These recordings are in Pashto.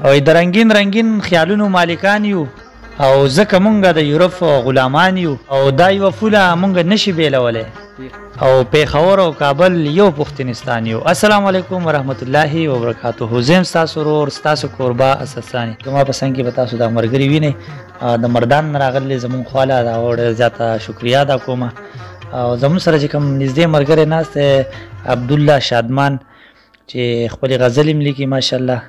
او د رنگین رنگین خیالونو مالکان یو او ځکه مونږ د یورپ غلامان یو او دا یوه پوله مونږ نشي بیلولی او پیښور او کابل یو پښتونستان یو. السلام علیکم ورحمت الله وبرکاته. زه یم ستاسو ورور ستاسو کوربه اساساني. زما په څنګ کې به تاسو دا ملګري وینئ د مردان نه راغلي زمونږ خواله د هغو ډېره زیاته شکریا ادا کوم او زمونږ سره چې کوم نږدې ملګری ناست دی عبدالله شادمان چې خپلې غزلې م لیکي ماشاءالله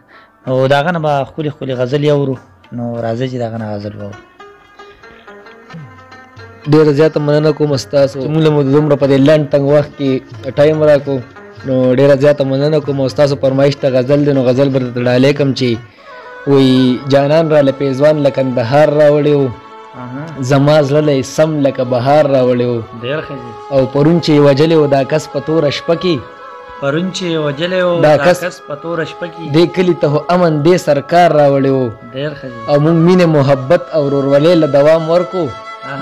نو د هغه نه به ښکلې ښکلې غزلې اورو. نو راځئ چې د هغه نه غزل واورو. ډېره زیاته مننه کوم ستاسو چې موږ له دومره په دې لنډ تنګ وخت کې ټایم راکړو نو ډېره زیاته مننه کوم او ستاسو فرمایش ته غزل دی نو غزل به درته ډالۍ کړم چې وایي جانان راله پیزوان له کندهار راوړی و زما زړه له سم لکه بهار راوړی و او پرون چې وجلی و دا کس په توره شپه کې پرون چې وجلی و دا کس په توره شپه کې دې کلي ته امن دې سرکار راوړی و او موږ مینې محبت او ورورولۍ له دوام ورکو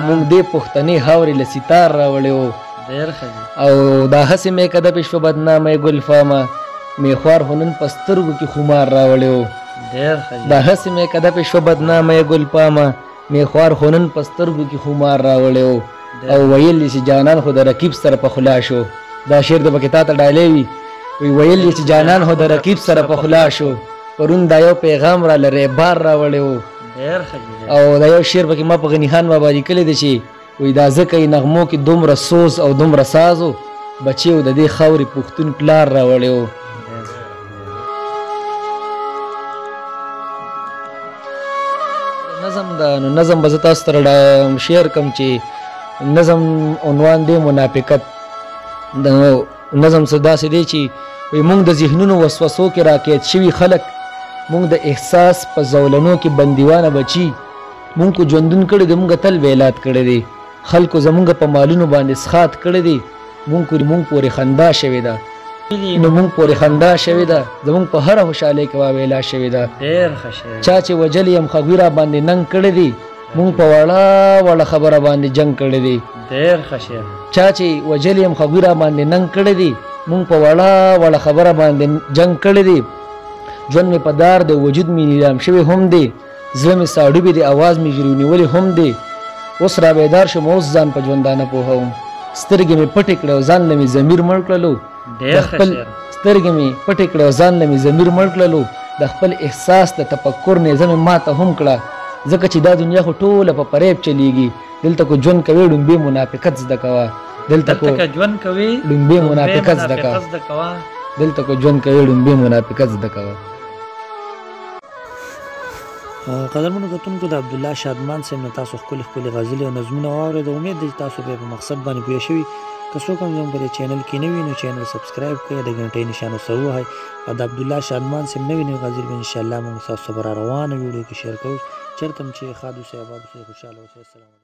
مونږ دې پښتنې خاورې له ستار راوړی و او دا هسې مې کده پې شوه بدنامه ګلفامه میخوار خو نن په سترګو کې خمار راوړی و دا هسې مې کده پې شوه بدنامه ګلفامه میخوار خو نن په سترګو کې خمار راوړی و او ویل چې جانان خو د رقیب سره په خلا شو. دا شعر د پکې تا ته ډالۍ وي ویل چې جانان خو د رقیب سره په خلا شو پرون دا یو پیغام را لرې بار راوړی و او دا یو شعر پکې ما په غني خان بابا لیکلی دی چې وایي دا ځکه یې نغمو کې دومره سوز او دومره ساز و بچې و د دې خاورې پښتون پلار راوړی و. نظم ده نو نظم به زه تاسو سره شعر کوم چې نظم عنوان دی منافقت. د نظم څه داسې دی چې وایي موږ د ذهنونو وسوسو کې راقید شوي خلک مونږ د احساس په زولنو کې بندیوانه بچي مونږ کو ژوندون کړی دی مونږ تل ویلات کړی دی خلکو زمونږ په مالونو باندې سخات کړی دی مونږ پورې خندا شوې ده نو مونږ پورې خندا شوې ده زمونږ په هره خوشحالۍ کې واویلا شوې ده چا چې وجل یم خغوی را باندې ننګ کړی دی مونږ په وړه وړه خبره باندې جنګ کړی دی چا چې وجل یم خغوی را باندې ننګ کړی دی مونږ په وړه وړه خبره باندې جنګ کړی دی ژوند مې په دار دی وجود مې نیلام شوی هم دی زړه مې ساړوبې دی اواز مې ژرې نیولی هم دی اوس را بیدار شم اوس ځان په ژوندانه پوهوم سترګې مې پټې کړې او ځان له مې ضمیر مړ کړلو سترګې مې پټې کړې او ځان له مې ضمیر مړ کړلو د خپل احساس د تفکر نیزه مې ماته هم کړه ځکه چې دا دنیا خو ټوله په فریب چلیږي دلته کو ژوند کوې ډومبې منافقت زده کوه دلته کو ژوند کوې ډومبې منافقت زده کوه دلته کو ژوند کوې ډومبې منافقت زده کوه. قدرمنو کتونکو د عبدالله شادمان صاحب نه تاسو ښکلې ښکلې غزلې او نظمونه واورېد امید دی چې تاسو بیا په مقصد باندې پوه شوي که څوک هم زموږ په دې چینل کې نه وي نو چینل سبسکرایب کړئ د غنټۍ نشان ورسره ووهئ او د عبدالله شادمان صاحب نوې نوې غزلې به انشاءالله موږ ستاسو سره روانه ویډیو کې شیر کوو چېرته هم چې ښاد اوسئ اباد اوسئ خوشحاله اوسئ. السلام علیکم.